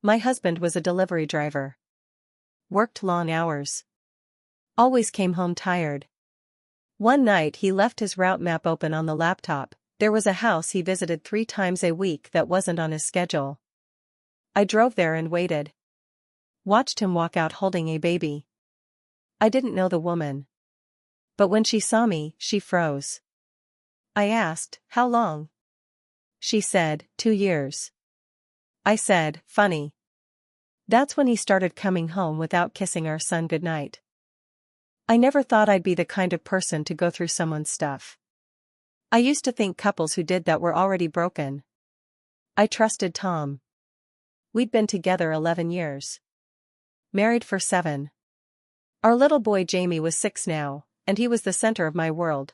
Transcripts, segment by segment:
My husband was a delivery driver. Worked long hours. Always came home tired. One night he left his route map open on the laptop. There was a house he visited 3 times a week that wasn't on his schedule. I drove there and waited. Watched him walk out holding a baby. I didn't know the woman. But when she saw me, she froze. I asked, "How long?" She said, 2 years. I said, "Funny." That's when he started coming home without kissing our son goodnight. I never thought I'd be the kind of person to go through someone's stuff. I used to think couples who did that were already broken. I trusted Tom. We'd been together 11 years. Married for 7. Our little boy Jamie was 6 now, and he was the center of my world.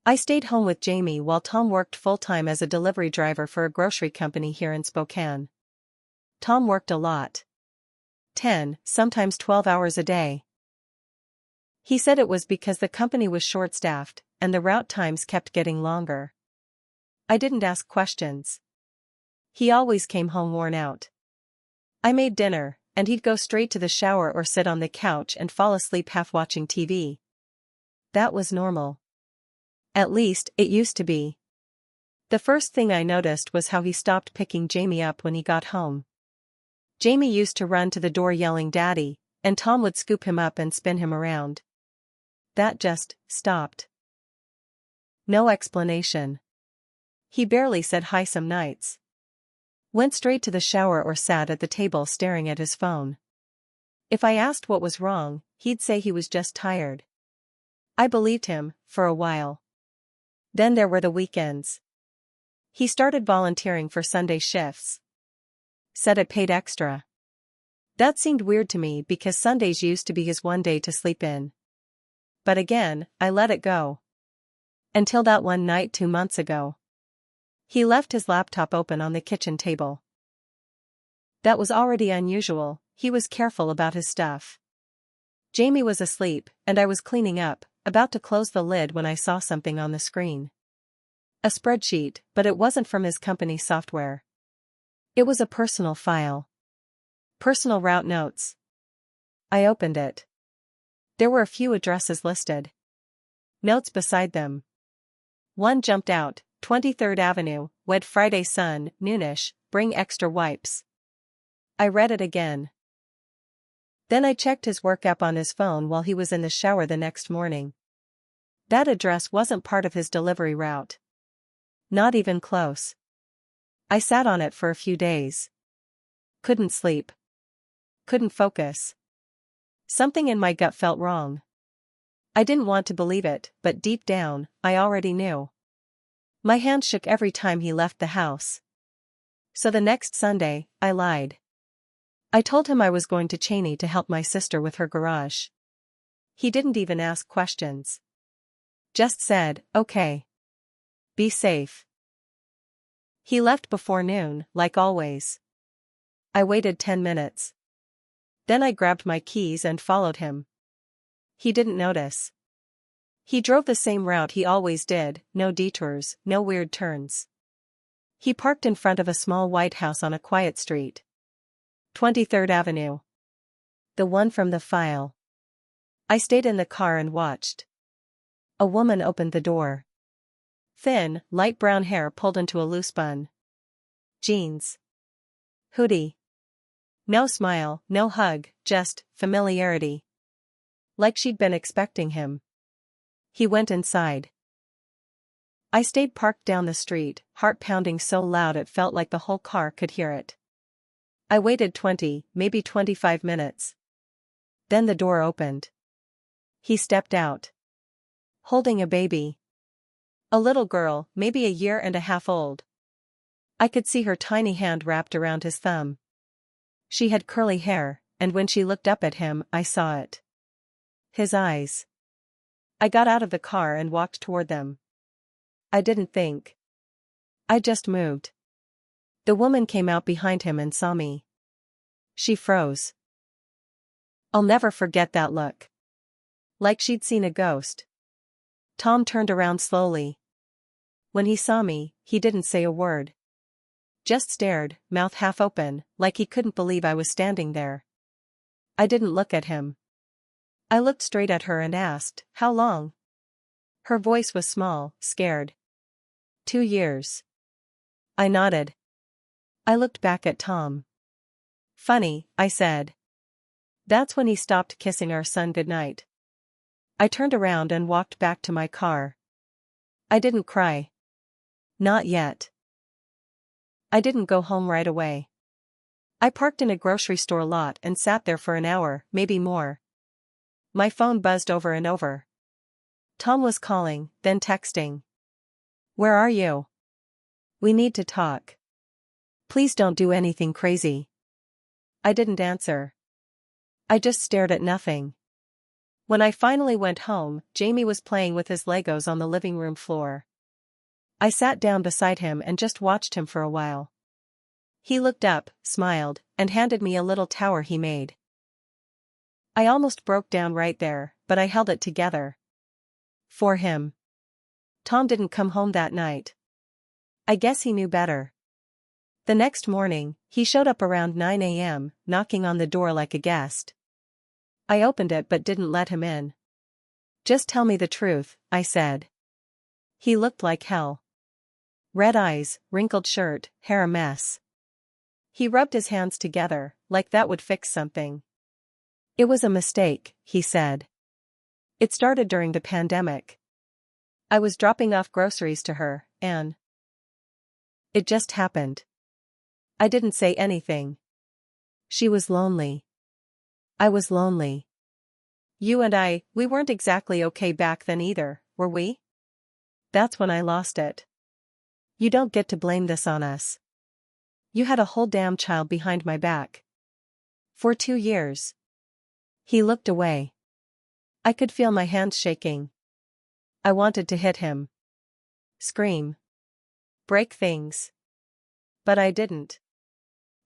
I stayed home with Jamie while Tom worked full-time as a delivery driver for a grocery company here in Spokane. Tom worked a lot. 10, sometimes 12 hours a day. He said it was because the company was short-staffed, and the route times kept getting longer. I didn't ask questions. He always came home worn out. I made dinner, and he'd go straight to the shower or sit on the couch and fall asleep half watching TV. That was normal. At least, it used to be. The first thing I noticed was how he stopped picking Jamie up when he got home. Jamie used to run to the door yelling "Daddy," and Tom would scoop him up and spin him around. That just stopped. No explanation. He barely said hi some nights. Went straight to the shower or sat at the table staring at his phone. If I asked what was wrong, he'd say he was just tired. I believed him, for a while. Then there were the weekends. He started volunteering for Sunday shifts. Said it paid extra. That seemed weird to me because Sundays used to be his one day to sleep in. But again, I let it go. Until that one night 2 months ago. He left his laptop open on the kitchen table. That was already unusual. He was careful about his stuff. Jamie was asleep, and I was cleaning up, about to close the lid when I saw something on the screen. A spreadsheet, but it wasn't from his company software. It was a personal file. Personal route notes. I opened it. There were a few addresses listed. Notes beside them. One jumped out: 23rd Avenue, Wed Friday Sun, noonish, bring extra wipes. I read it again. Then I checked his work app on his phone while he was in the shower the next morning. That address wasn't part of his delivery route. Not even close. I sat on it for a few days. Couldn't sleep. Couldn't focus. Something in my gut felt wrong. I didn't want to believe it, but deep down, I already knew. My hand shook every time he left the house. So the next Sunday, I lied. I told him I was going to Cheney to help my sister with her garage. He didn't even ask questions. Just said, "Okay. Be safe." He left before noon, like always. I waited 10 minutes. Then I grabbed my keys and followed him. He didn't notice. He drove the same route he always did, no detours, no weird turns. He parked in front of a small white house on a quiet street. 23rd Avenue. The one from the file. I stayed in the car and watched. A woman opened the door. Thin, light brown hair pulled into a loose bun. Jeans. Hoodie. No smile, no hug, just familiarity. Like she'd been expecting him. He went inside. I stayed parked down the street, heart pounding so loud it felt like the whole car could hear it. I waited 20, maybe 25 minutes. Then the door opened. He stepped out. Holding a baby. A little girl, maybe a year and a half old. I could see her tiny hand wrapped around his thumb. She had curly hair, and when she looked up at him, I saw it. His eyes. I got out of the car and walked toward them. I didn't think. I just moved. The woman came out behind him and saw me. She froze. I'll never forget that look. Like she'd seen a ghost. Tom turned around slowly. When he saw me, he didn't say a word. Just stared, mouth half open, like he couldn't believe I was standing there. I didn't look at him. I looked straight at her and asked, "How long?" Her voice was small, scared. 2 years. I nodded. I looked back at Tom. Funny, I said. That's when he stopped kissing our son goodnight. I turned around and walked back to my car. I didn't cry. Not yet. I didn't go home right away. I parked in a grocery store lot and sat there for an hour, maybe more. My phone buzzed over and over. Tom was calling, then texting. "Where are you? We need to talk. Please don't do anything crazy." I didn't answer. I just stared at nothing. When I finally went home, Jamie was playing with his Legos on the living room floor. I sat down beside him and just watched him for a while. He looked up, smiled, and handed me a little tower he made. I almost broke down right there, but I held it together. For him. Tom didn't come home that night. I guess he knew better. The next morning, he showed up around 9 a.m., knocking on the door like a guest. I opened it but didn't let him in. "Just tell me the truth," I said. He looked like hell. Red eyes, wrinkled shirt, hair a mess. He rubbed his hands together, like that would fix something. "It was a mistake," he said. "It started during the pandemic. I was dropping off groceries to her, and it just happened." I didn't say anything. She was lonely. I was lonely. You and we weren't exactly okay back then either, were we? That's when I lost it. You don't get to blame this on us. You had a whole damn child behind my back. For 2 years. He looked away. I could feel my hands shaking. I wanted to hit him. Scream. Break things. But I didn't.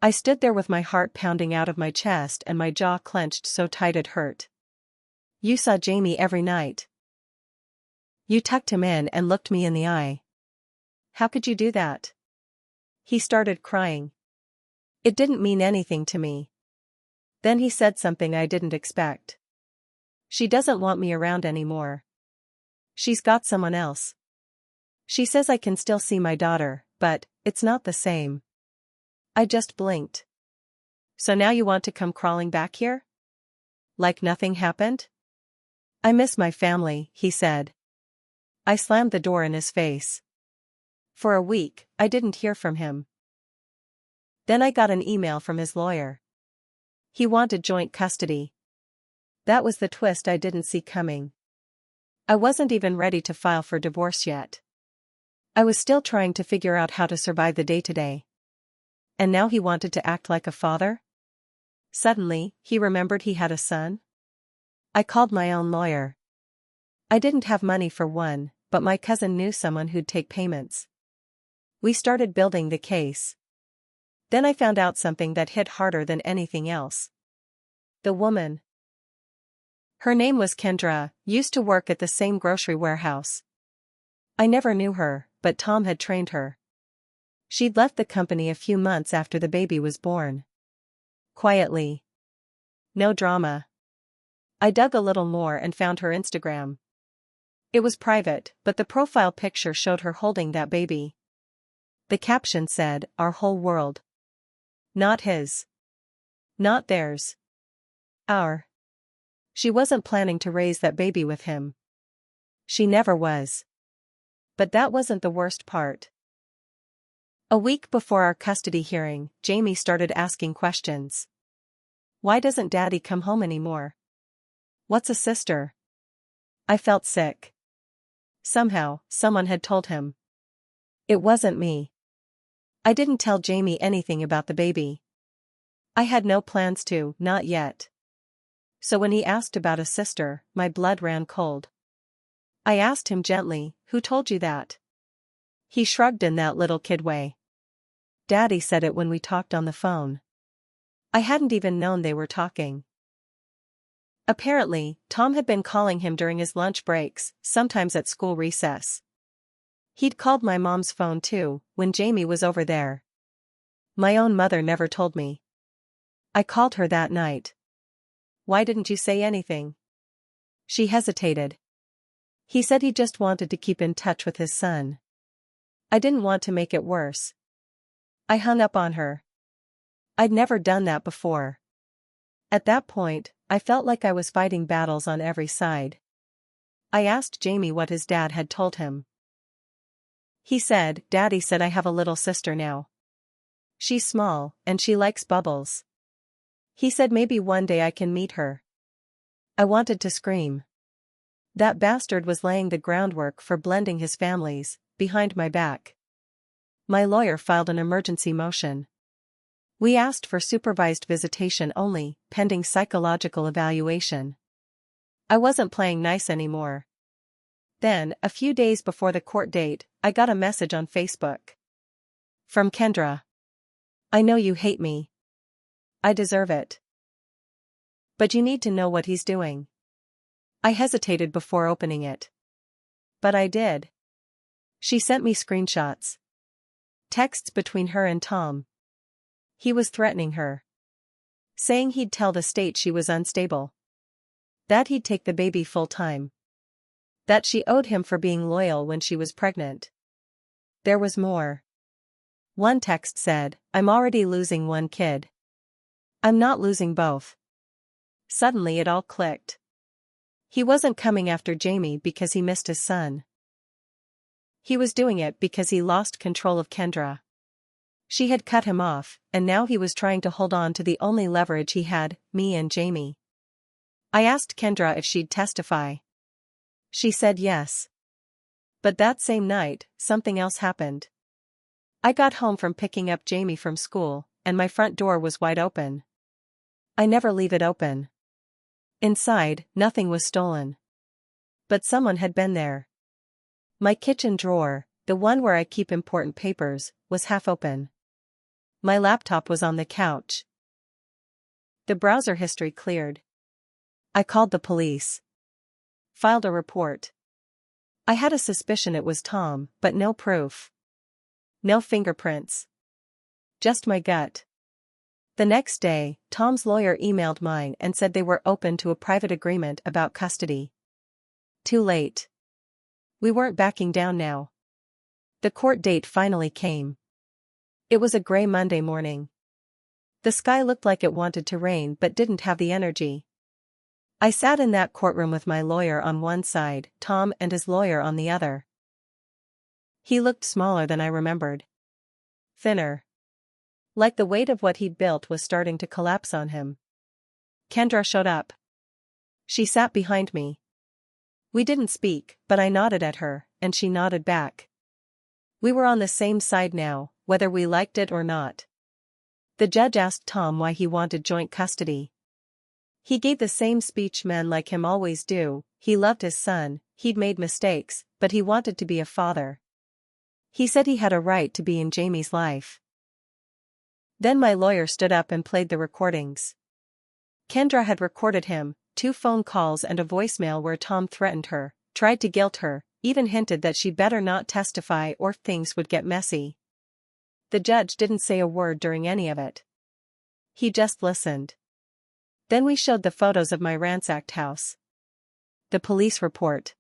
I stood there with my heart pounding out of my chest and my jaw clenched so tight it hurt. "You saw Jamie every night. You tucked him in and looked me in the eye. How could you do that?" He started crying. It didn't mean anything to me. Then he said something I didn't expect. "She doesn't want me around anymore. She's got someone else. She says I can still see my daughter, but it's not the same." I just blinked. "So now you want to come crawling back here? Like nothing happened?" "I miss my family," he said. I slammed the door in his face. For a week, I didn't hear from him. Then I got an email from his lawyer. He wanted joint custody. That was the twist I didn't see coming. I wasn't even ready to file for divorce yet. I was still trying to figure out how to survive the day-to-day. And now he wanted to act like a father? Suddenly, he remembered he had a son? I called my own lawyer. I didn't have money for one, but my cousin knew someone who'd take payments. We started building the case. Then I found out something that hit harder than anything else. The woman. Her name was Kendra, used to work at the same grocery warehouse. I never knew her, but Tom had trained her. She'd left the company a few months after the baby was born. Quietly. No drama. I dug a little more and found her Instagram. It was private, but the profile picture showed her holding that baby. The caption said, "Our whole world." Not his. Not theirs. Our. She wasn't planning to raise that baby with him. She never was. But that wasn't the worst part. A week before our custody hearing, Jamie started asking questions. "Why doesn't Daddy come home anymore? What's a sister?" I felt sick. Somehow, someone had told him. It wasn't me. I didn't tell Jamie anything about the baby. I had no plans to, not yet. So when he asked about a sister, my blood ran cold. I asked him gently, "Who told you that?" He shrugged in that little kid way. "Daddy said it when we talked on the phone." I hadn't even known they were talking. Apparently, Tom had been calling him during his lunch breaks, sometimes at school recess. He'd called my mom's phone too, when Jamie was over there. My own mother never told me. I called her that night. Why didn't you say anything? She hesitated. He said he just wanted to keep in touch with his son. I didn't want to make it worse. I hung up on her. I'd never done that before. At that point, I felt like I was fighting battles on every side. I asked Jamie what his dad had told him. He said, "Daddy said I have a little sister now. She's small, and she likes bubbles. He said maybe one day I can meet her." I wanted to scream. That bastard was laying the groundwork for blending his families, behind my back. My lawyer filed an emergency motion. We asked for supervised visitation only, pending psychological evaluation. I wasn't playing nice anymore. Then, a few days before the court date, I got a message on Facebook. From Kendra. "I know you hate me. I deserve it. But you need to know what he's doing." I hesitated before opening it. But I did. She sent me screenshots. Texts between her and Tom. He was threatening her. Saying he'd tell the state she was unstable. That he'd take the baby full-time. That she owed him for being loyal when she was pregnant. There was more. One text said, "I'm already losing one kid. I'm not losing both." Suddenly it all clicked. He wasn't coming after Jamie because he missed his son. He was doing it because he lost control of Kendra. She had cut him off, and now he was trying to hold on to the only leverage he had, me and Jamie. I asked Kendra if she'd testify. She said yes. But that same night, something else happened. I got home from picking up Jamie from school, and my front door was wide open. I never leave it open. Inside, nothing was stolen. But someone had been there. My kitchen drawer, the one where I keep important papers, was half open. My laptop was on the couch. The browser history cleared. I called the police. Filed a report. I had a suspicion it was Tom, but no proof. No fingerprints. Just my gut. The next day, Tom's lawyer emailed mine and said they were open to a private agreement about custody. Too late. We weren't backing down now. The court date finally came. It was a gray Monday morning. The sky looked like it wanted to rain but didn't have the energy. I sat in that courtroom with my lawyer on one side, Tom and his lawyer on the other. He looked smaller than I remembered. Thinner. Like the weight of what he'd built was starting to collapse on him. Kendra showed up. She sat behind me. We didn't speak, but I nodded at her, and she nodded back. We were on the same side now, whether we liked it or not. The judge asked Tom why he wanted joint custody. He gave the same speech men like him always do. He loved his son, he'd made mistakes, but he wanted to be a father. He said he had a right to be in Jamie's life. Then my lawyer stood up and played the recordings. Kendra had recorded him, 2 phone calls and a voicemail where Tom threatened her, tried to guilt her, even hinted that she better not testify or things would get messy. The judge didn't say a word during any of it. He just listened. Then we showed the photos of my ransacked house. The police report.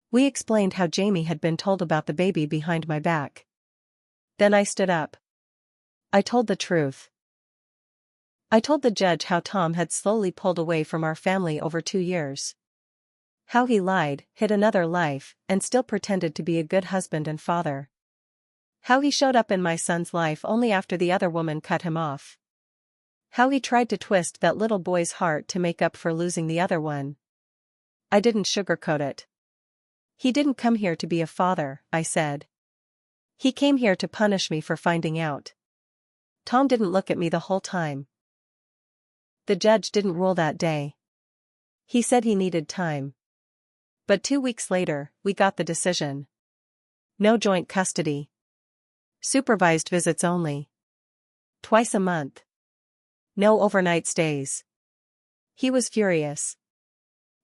We explained how Jamie had been told about the baby behind my back. Then I stood up. I told the truth. I told the judge how Tom had slowly pulled away from our family over 2 years. How he lied, hid another life, and still pretended to be a good husband and father. How he showed up in my son's life only after the other woman cut him off. How he tried to twist that little boy's heart to make up for losing the other one. I didn't sugarcoat it. He didn't come here to be a father, I said. He came here to punish me for finding out. Tom didn't look at me the whole time. The judge didn't rule that day. He said he needed time. But 2 weeks later, we got the decision. No joint custody. Supervised visits only. Twice a month. No overnight stays. He was furious.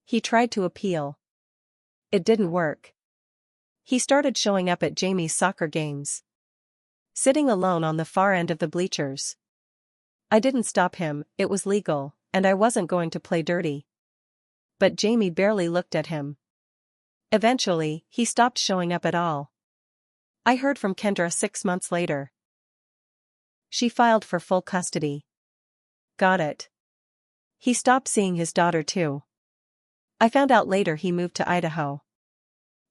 He tried to appeal. It didn't work. He started showing up at Jamie's soccer games. sitting alone on the far end of the bleachers. I didn't stop him, it was legal, and I wasn't going to play dirty. But Jamie barely looked at him. Eventually, he stopped showing up at all. I heard from Kendra 6 months later. She filed for full custody. Got it. He stopped seeing his daughter too. I found out later he moved to Idaho.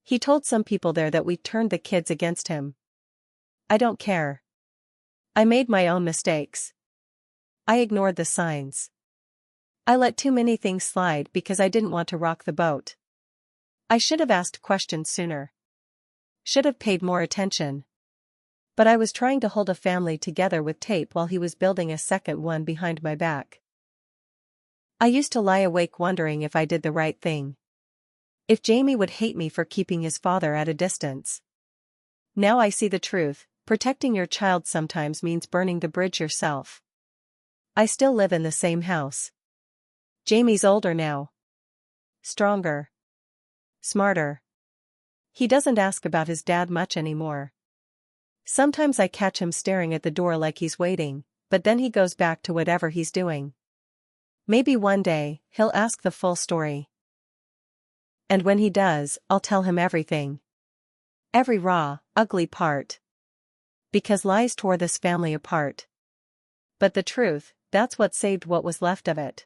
He told some people there that we turned the kids against him. I don't care. I made my own mistakes. I ignored the signs. I let too many things slide because I didn't want to rock the boat. I should have asked questions sooner. Should have paid more attention. But I was trying to hold a family together with tape while he was building a second one behind my back. I used to lie awake wondering if I did the right thing. If Jamie would hate me for keeping his father at a distance. Now I see the truth, protecting your child sometimes means burning the bridge yourself. I still live in the same house. Jamie's older now. Stronger. Smarter. He doesn't ask about his dad much anymore. Sometimes I catch him staring at the door like he's waiting, but then he goes back to whatever he's doing. Maybe one day, he'll ask the full story. And when he does, I'll tell him everything. Every raw, ugly part. Because lies tore this family apart. But the truth, that's what saved what was left of it.